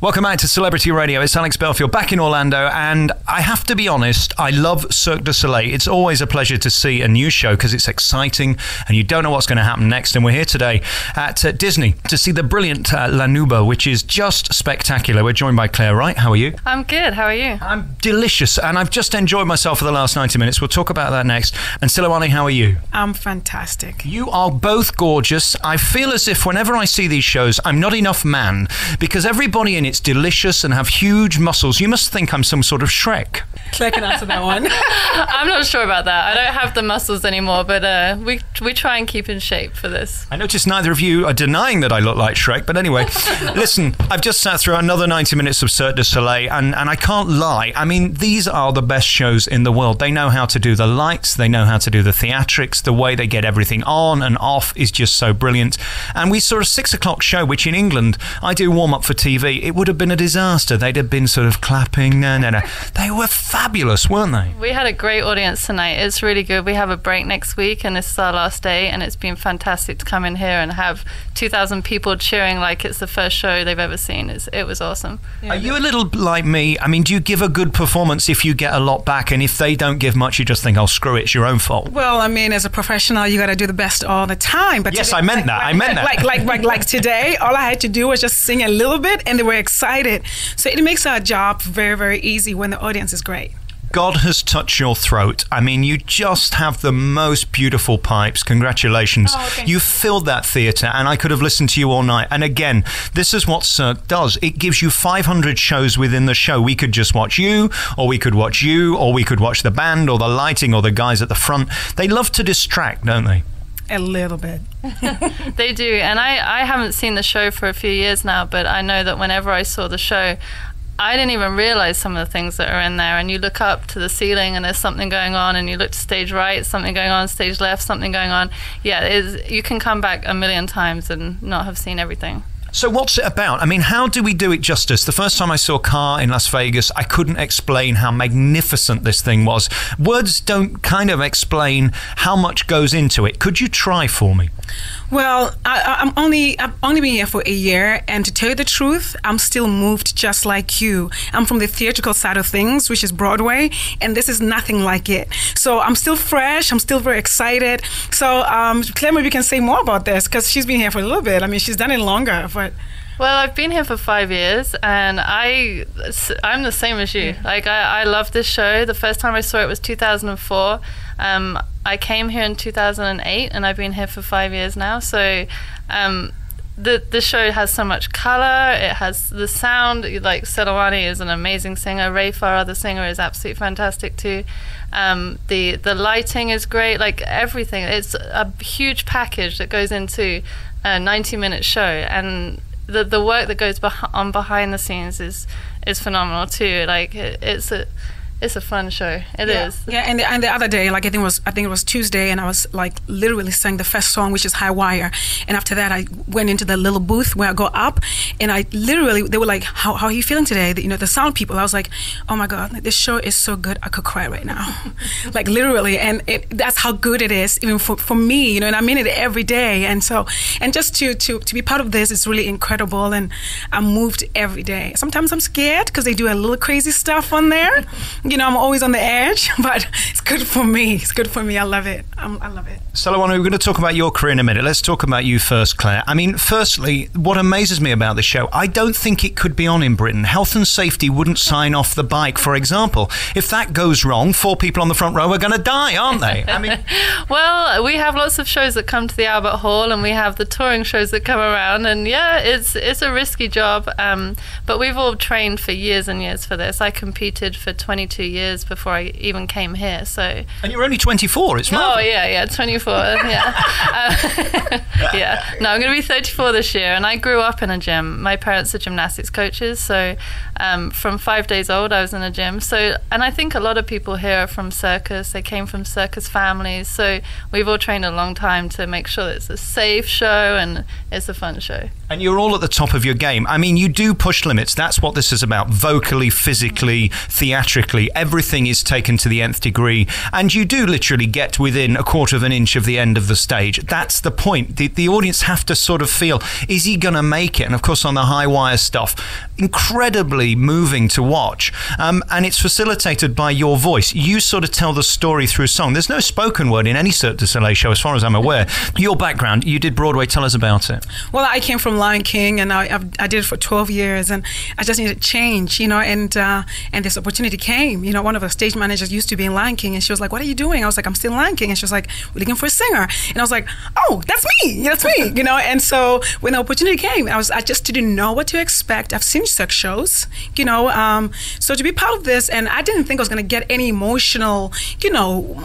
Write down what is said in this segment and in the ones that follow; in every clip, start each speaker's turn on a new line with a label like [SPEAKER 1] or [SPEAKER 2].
[SPEAKER 1] Welcome back to Celebrity Radio. It's Alex Belfield back in Orlando, and I have to be honest, I love Cirque Du Soleil. It's always a pleasure to see a new show because it's exciting and you don't know what's going to happen next. And we're here today at Disney to see the brilliant La Nouba, which is just spectacular. We're joined by Claire Wright. How are you?
[SPEAKER 2] I'm good. How are you?
[SPEAKER 1] I'm delicious, and I've just enjoyed myself for the last 90 minutes. We'll talk about that next. And Selloane, how are you?
[SPEAKER 3] I'm fantastic.
[SPEAKER 1] You are both gorgeous. I feel as if whenever I see these shows, I'm not enough man because everybody in it's delicious and have huge muscles. You must think I'm some sort of Shrek.
[SPEAKER 3] Claire can answer that one.
[SPEAKER 2] I'm not sure about that. I don't have the muscles anymore, but we try and keep in shape for this.
[SPEAKER 1] I noticed neither of you are denying that I look like Shrek, but anyway, listen, I've just sat through another 90 minutes of Cirque du Soleil, and I can't lie. I mean, these are the best shows in the world. They know how to do the lights, they know how to do the theatrics, the way they get everything on and off is just so brilliant. And we saw a 6 o'clock show, which in England, I do warm up for TV, it would have been a disaster. They'd have been sort of clapping. No. They were fabulous, weren't they?
[SPEAKER 2] We had a great audience tonight. It's really good. We have a break next week, and this is our last day, and it's been fantastic to come in here and have 2,000 people cheering like it's the first show they've ever seen. It was awesome.
[SPEAKER 1] Yeah. Are you a little like me? I mean, do you give a good performance if you get a lot back, and if they don't give much, you just think, oh, screw it, it's your own fault?
[SPEAKER 3] Well, I mean, as a professional, you got to do the best all the time. But
[SPEAKER 1] yes,
[SPEAKER 3] today,
[SPEAKER 1] I meant that.
[SPEAKER 3] Like today, all I had to do was just sing a little bit, and they were excited. So it makes our job very, very easy when the audience is great.
[SPEAKER 1] God has touched your throat. I mean, you just have the most beautiful pipes. Congratulations. You filled that theatre, and I could have listened to you all night. And again, this is what Cirque does. It gives you 500 shows within the show. We could just watch you, or we could watch you, or we could watch the band, or the lighting, or the guys at the front. They love to distract, don't they?
[SPEAKER 3] A little bit.
[SPEAKER 2] They do. And I haven't seen the show for a few years now, but I know that whenever I saw the show, I didn't even realize some of the things that are in there. And you look up to the ceiling and there's something going on, and you look to stage right, something going on, stage left, something going on. Yeah, you can come back a million times and not have seen everything.
[SPEAKER 1] So what's it about? I mean, how do we do it justice? The first time I saw Car in Las Vegas, I couldn't explain how magnificent this thing was. Words don't kind of explain how much goes into it. Could you try for me?
[SPEAKER 3] Well, I've only been here for a year, and to tell you the truth, I'm still moved just like you. I'm from the theatrical side of things, which is Broadway, and this is nothing like it. So I'm still fresh. I'm still very excited. So Claire, maybe you can say more about this because she's been here for a little bit. I mean, she's done it longer, but.
[SPEAKER 2] Well, I've been here for 5 years, and I'm the same as you. Like, I love this show. The first time I saw it was 2004. I came here in 2008, and I've been here for 5 years now. So the show has so much color. It has the sound. Like, Selloane is an amazing singer. Ray Farah, the singer, is absolutely fantastic too. The lighting is great. Like, everything. It's a huge package that goes into a 90-minute show, and the work that goes on behind the scenes is phenomenal too. Like, it's a fun show. It is.
[SPEAKER 3] Yeah, and the other day, like I think it was Tuesday, and I was like literally sang the first song, which is High Wire. And after that, I went into the little booth where I go up, and I literally, they were like, "How are you feeling today?" The sound people. I was like, "Oh my God, this show is so good, I could cry right now." Like, literally, and that's how good it is, even for me, and I'm in it every day. And so, and just to be part of this is really incredible, and I'm moved every day. Sometimes I'm scared because they do a little crazy stuff on there. I'm always on the edge, but it's good for me. It's good for me. I love it. I love it.
[SPEAKER 1] Selloane, we're going to talk about your career in a minute. Let's talk about you first, Claire. I mean, firstly, what amazes me about this show, I don't think it could be on in Britain. Health and safety wouldn't sign off the bike, for example. If that goes wrong, 4 people on the front row are going to die, aren't they? I mean,
[SPEAKER 2] well, we have lots of shows that come to the Albert Hall, and we have the touring shows that come around, and yeah, it's a risky job, but we've all trained for years and years for this. I competed for 22 years before I even came here. So. And
[SPEAKER 1] you're only 24. It's marvelous.
[SPEAKER 2] Oh yeah, 24. Yeah. Yeah. No, I'm going to be 34 this year, and I grew up in a gym. My parents are gymnastics coaches, so from 5 days old, I was in a gym. So, and I think a lot of people here are from circus. They came from circus families, so we've all trained a long time to make sure that it's a safe show and it's a fun show.
[SPEAKER 1] And you're all at the top of your game. I mean, you do push limits. That's what this is about, vocally, physically, theatrically. Everything is taken to the nth degree, and you do literally get within a quarter of an inch of the end of the stage. That's the point. The audience have to sort of feel, is he going to make it? And of course, on the high wire stuff, incredibly moving to watch. And it's facilitated by your voice. You sort of tell the story through song. There's no spoken word in any Cirque du Soleil show, as far as I'm aware. Your background, you did Broadway. Tell us about it.
[SPEAKER 3] Well, I came from Lion King, and I did it for 12 years, and I just needed change, and this opportunity came. One of the stage managers used to be in Lion King, and she was like, "What are you doing?" I was like, "I'm still in Lion King," and she was like, "We're looking for a singer," and I was like, "Oh, that's me, And so when the opportunity came, I just didn't know what to expect. I've seen Cirque shows, so to be part of this, and I didn't think I was going to get any emotional,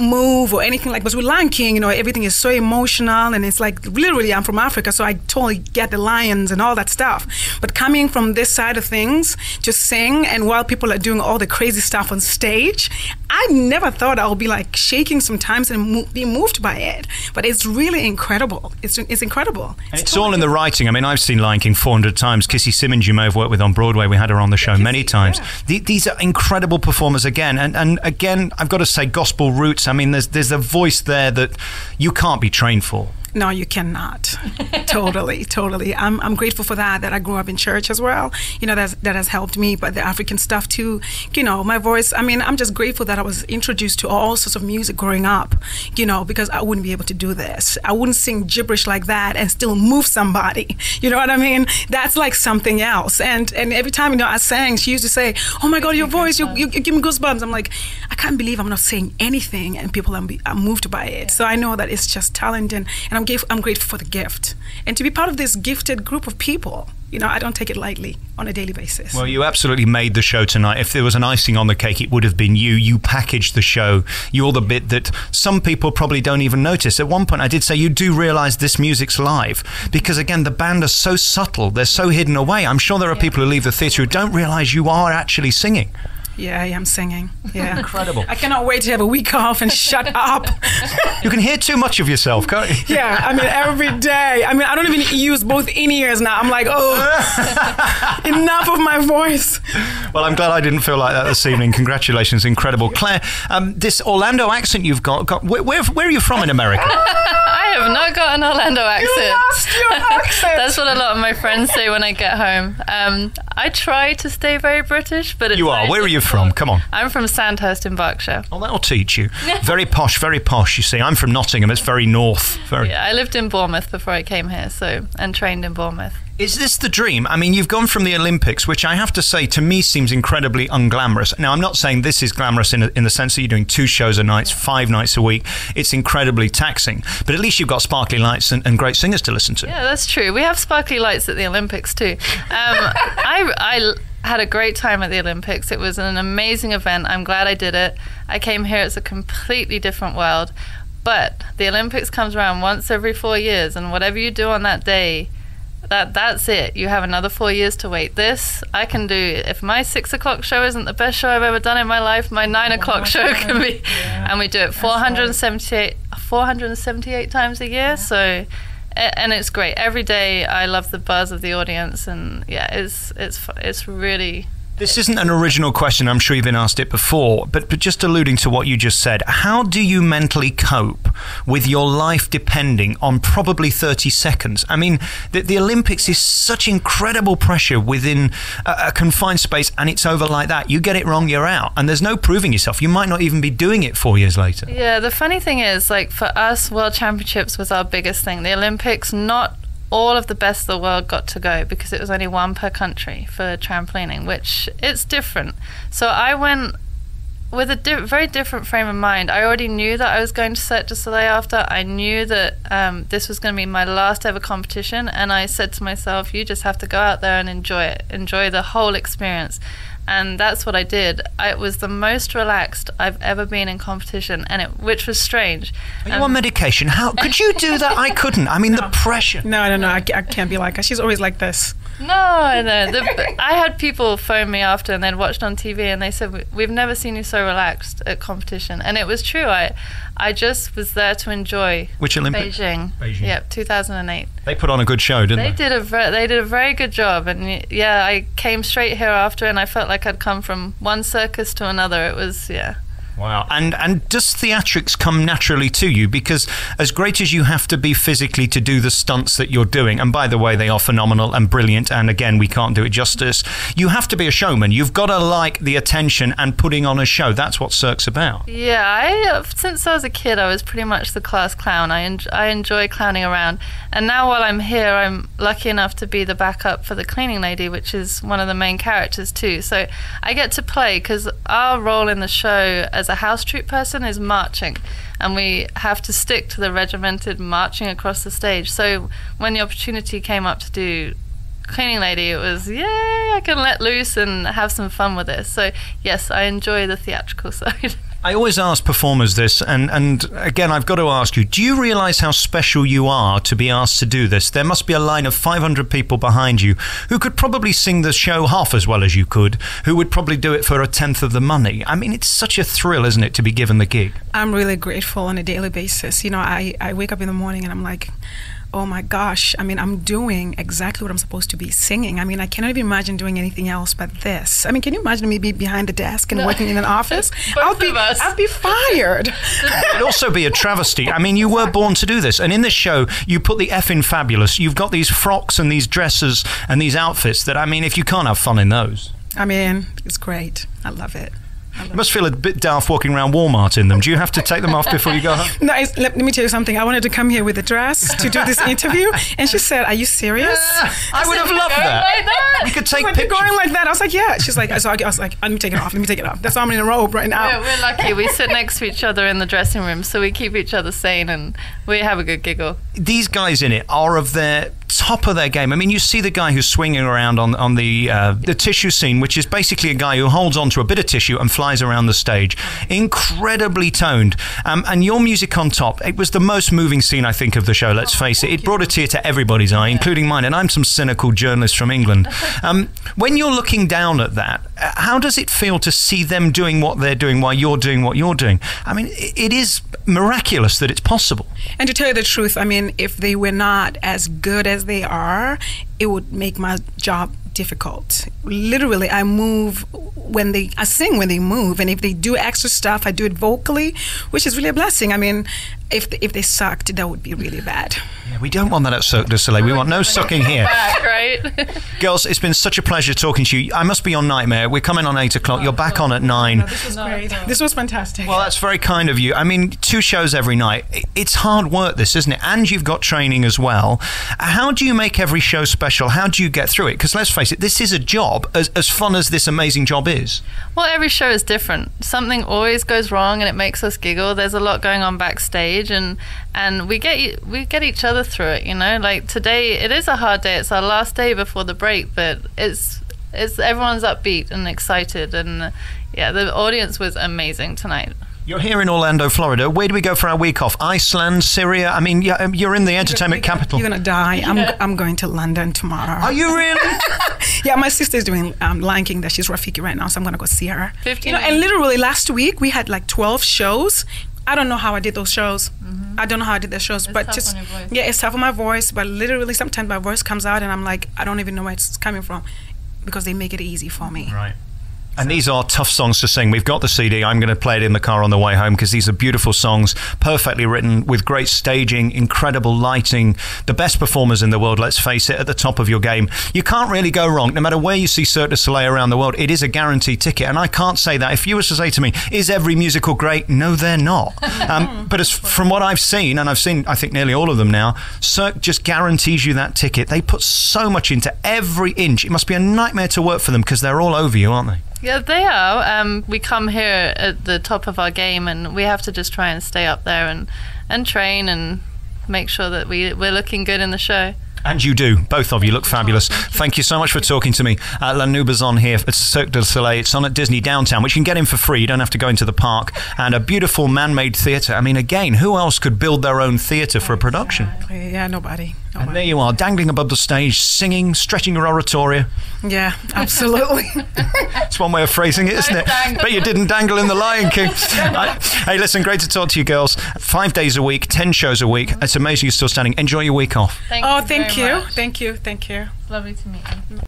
[SPEAKER 3] move or anything like. But with Lion King, everything is so emotional, and it's like literally, I'm from Africa, so I totally get the lions and all that stuff. But coming from this side of things, just sing, and while people are doing all the crazy stuff on stage, I never thought I would be like shaking sometimes and be moved by it. But it's really incredible. It's incredible.
[SPEAKER 1] It's all in the writing. I mean, I've seen Lion King 400 times. Kissy Simmons, you may have worked with on Broadway. We had her on the show many times. Yeah. These are incredible performers again. And again, I've got to say, gospel roots. I mean, there's a voice there that you can't be trained for.
[SPEAKER 3] No, you cannot. Totally. I'm grateful for that I grew up in church as well. That has helped me, but the African stuff too. My voice, I mean, I'm just grateful that I was introduced to all sorts of music growing up, because I wouldn't be able to do this. I wouldn't sing gibberish like that and still move somebody. You know what I mean? That's like something else. And every time, I sang, she used to say, "Oh my God, your voice, you give me goosebumps." I'm like, I can't believe I'm not saying anything and people are moved by it. So I know that it's just talent, and I'm grateful for the gift. And to be part of this gifted group of people, I don't take it lightly on a daily basis.
[SPEAKER 1] Well, you absolutely made the show tonight. If there was an icing on the cake, it would have been you. You packaged the show. You're the bit that some people probably don't even notice. At one point, I did say you do realize this music's live, because again, the band are so subtle. They're so hidden away. I'm sure there are people who leave the theatre who don't realize you are actually singing.
[SPEAKER 3] Yeah, I am singing. Yeah.
[SPEAKER 1] Incredible.
[SPEAKER 3] I cannot wait to have a week off and shut up.
[SPEAKER 1] You can hear too much of yourself, can't you?
[SPEAKER 3] Yeah, I mean, every day. I mean, I don't even use both in-ears now. I'm like, enough of my voice.
[SPEAKER 1] Well, I'm glad I didn't feel like that this evening. Congratulations, incredible. Claire, this Orlando accent you've got where are you from in America?
[SPEAKER 2] I have not got an Orlando accent.
[SPEAKER 3] You lost your accent.
[SPEAKER 2] That's what a lot of my friends say when I get home. I try to stay very British, but it's
[SPEAKER 1] You are. Where are you from? Come on.
[SPEAKER 2] I'm from Sandhurst in Berkshire.
[SPEAKER 1] Oh, that'll teach you. Very posh, you see. I'm from Nottingham. It's very north.
[SPEAKER 2] Yeah, I lived in Bournemouth before I came here, and trained in Bournemouth.
[SPEAKER 1] Is this the dream? I mean, you've gone from the Olympics, which I have to say, to me, seems incredibly unglamorous. Now, I'm not saying this is glamorous in the sense that you're doing 2 shows a night, 5 nights a week. It's incredibly taxing. But at least you've got sparkly lights and great singers to listen to.
[SPEAKER 2] Yeah, that's true. We have sparkly lights at the Olympics, too. I had a great time at the Olympics. It was an amazing event. I'm glad I did it. I came here. It's a completely different world. But the Olympics comes around once every 4 years, and whatever you do on that day, that's it. You have another 4 years to wait. This I can do. If my 6 o'clock show isn't the best show I've ever done in my life, my 9 o'clock show can be. Yeah. And we do it 478 times a year. Yeah. So, and it's great. Every day I love the buzz of the audience, and yeah, it's really.
[SPEAKER 1] This isn't an original question. I'm sure you've been asked it before, but just alluding to what you just said, how do you mentally cope with your life depending on probably 30 seconds? I mean, the Olympics is such incredible pressure within a confined space, and it's over like that. You get it wrong, you're out, and there's no proving yourself. You might not even be doing it 4 years later.
[SPEAKER 2] Yeah, the funny thing is, like, for us, World Championships was our biggest thing. The Olympics, not all of the best of the world got to go, because it was only 1 per country for trampolining, which it's different. So I went with a very different frame of mind. I already knew that I was going to Cirque du Soleil after. I knew that this was going to be my last ever competition, and I said to myself, you just have to go out there and enjoy it, enjoy the whole experience. And that's what I did. It was the most relaxed I've ever been in competition, which was strange.
[SPEAKER 1] Are you on medication? How could you do that? I couldn't. I mean, the pressure.
[SPEAKER 3] No. I can't be like her. She's always like this.
[SPEAKER 2] No, I had people phone me after and they'd watched on TV and they said, we've never seen you so relaxed at competition. And it was true. I just was there to enjoy.
[SPEAKER 1] Which Olympic?
[SPEAKER 2] Beijing. Yep, 2008.
[SPEAKER 1] They put on a good show, didn't they?
[SPEAKER 2] They did a very good job. And yeah, I came straight here after and I felt like I'd come from one circus to another. It was, yeah.
[SPEAKER 1] Wow. And does theatrics come naturally to you? Because as great as you have to be physically to do the stunts that you're doing, and by the way, they are phenomenal and brilliant, and again, we can't do it justice, you have to be a showman. You've got to like the attention and putting on a show. That's what Cirque's about.
[SPEAKER 2] Yeah, since I was a kid, I was pretty much the class clown. I enjoy clowning around. And now while I'm here, I'm lucky enough to be the backup for the cleaning lady, which is one of the main characters too. So I get to play, because our role in the show as a house troupe person is marching, and we have to stick to the regimented marching across the stage. So when the opportunity came up to do cleaning lady, it was, yay, I can let loose and have some fun with this. So yes, I enjoy the theatrical side.
[SPEAKER 1] I always ask performers this, and again, I've got to ask you, do you realise how special you are to be asked to do this? There must be a line of 500 people behind you who could probably sing the show half as well as you could, who would probably do it for a tenth of the money. I mean, it's such a thrill, isn't it, to be given the gig?
[SPEAKER 3] I'm really grateful on a daily basis. You know, I wake up in the morning and I'm like, oh my gosh, I mean, I'm doing exactly what I'm supposed to be singing. I mean, I cannot even imagine doing anything else but this. I mean, can you imagine me be behind the desk and working in an office? I'd be fired.
[SPEAKER 1] It'd also be a travesty. I mean, you were born to do this. And in this show, you put the F in fabulous. You've got these frocks and these dresses and these outfits that, I mean, if you can't have fun in those.
[SPEAKER 3] I mean, it's great. I love it.
[SPEAKER 1] You must feel a bit daft walking around Walmart in them. Do you have to take them off before you go home?
[SPEAKER 3] No, let me tell you something. I wanted to come here with a dress to do this interview, and she said, "Are you serious?"
[SPEAKER 1] I would have loved that.
[SPEAKER 2] Like that.
[SPEAKER 1] We could take
[SPEAKER 3] You're
[SPEAKER 1] pictures.
[SPEAKER 3] going like that. I was like, "Yeah." She's like, so I was like, "Let me take it off. Let me take it off." That's why I'm in a robe right now.
[SPEAKER 2] Yeah, we're lucky. We sit next to each other in the dressing room, so we keep each other sane and we have a good giggle.
[SPEAKER 1] These guys in it are of their top of their game. I mean, you see the guy who's swinging around on the tissue scene, which is basically a guy who holds onto a bit of tissue and flies around the stage. Incredibly toned. And your music on top, it was the most moving scene, I think, of the show, let's face it. It brought a tear to everybody's eye, including mine, and I'm some cynical journalist from England. When you're looking down at that, how does it feel to see them doing what they're doing while you're doing what you're doing? I mean, it is miraculous that it's possible.
[SPEAKER 3] And to tell you the truth, I mean, if they were not as good as they are, it would make my job difficult. Literally, I sing when they move, and if they do extra stuff, I do it vocally, which is really a blessing. I mean, if they sucked, that would be really bad.
[SPEAKER 1] Yeah, we don't want that at Cirque du Soleil. We want no sucking here.
[SPEAKER 2] Back, right?
[SPEAKER 1] Girls, it's been such a pleasure talking to you. I must be your nightmare. We're coming on 8 o'clock. You're back on at 9.
[SPEAKER 3] No, this was great. This was fantastic.
[SPEAKER 1] Well, that's very kind of you. I mean, 2 shows every night. It's hard work, this, isn't it? And you've got training as well. How do you make every show special? How do you get through it? Because let's face it, this is a job, as fun as this amazing job is.
[SPEAKER 2] Well, every show is different. Something always goes wrong and it makes us giggle. There's a lot going on backstage, and we get each other through it, you know? Like today, it is a hard day. It's our last day before the break, but it's everyone's upbeat and excited, and yeah, the audience was amazing tonight.
[SPEAKER 1] You're here in Orlando, Florida. Where do we go for our week off? Iceland, Syria? I mean, you're in the entertainment capital.
[SPEAKER 3] You're going to die. I'm going to London tomorrow.
[SPEAKER 1] Are you really?
[SPEAKER 3] Yeah, my sister's doing Lion King. That she's Rafiki right now, so I'm going to go see her.
[SPEAKER 2] 15
[SPEAKER 3] You know, and literally last week we had like 12 shows. I don't know how I did those shows. Mm-hmm. I don't know how I did the shows, but
[SPEAKER 2] tough
[SPEAKER 3] just
[SPEAKER 2] on your voice.
[SPEAKER 3] Yeah, it's tough on my voice. But literally, sometimes my voice comes out, and I'm like, I don't even know where it's coming from, because they make it easy for me.
[SPEAKER 1] Right. And these are tough songs to sing. We've got the CD. I'm going to play it in the car on the way home, because these are beautiful songs, perfectly written, with great staging, incredible lighting, the best performers in the world, let's face it, at the top of your game. You can't really go wrong. No matter where you see Cirque du Soleil around the world, it is a guaranteed ticket. And I can't say that. If you were to say to me, is every musical great? No, they're not. But from what I've seen, and I've seen, I think, nearly all of them now, Cirque just guarantees you that ticket. They put so much into every inch. It must be a nightmare to work for them, because they're all over you, aren't they?
[SPEAKER 2] Yeah, they are. We come here at the top of our game, and we have to just try and stay up there and train and make sure that we're looking good in the show.
[SPEAKER 1] And you do. Both of you look fabulous. Thank you so much for talking to me. La Nouba's on here at Cirque du Soleil. It's on at Disney Downtown, which you can get in for free. You don't have to go into the park. And a beautiful man-made theatre. I mean, again, who else could build their own theatre for a production?
[SPEAKER 3] Yeah, nobody.
[SPEAKER 1] And there you are, dangling above the stage, singing, stretching your oratoria.
[SPEAKER 3] Yeah, absolutely.
[SPEAKER 1] It's one way of phrasing it, isn't it? But you didn't dangle in The Lion King. Hey, listen, great to talk to you girls. 5 days a week, 10 shows a week. It's amazing you're still standing. Enjoy your week off.
[SPEAKER 2] Thank you.
[SPEAKER 3] Thank you.
[SPEAKER 2] Lovely to meet you.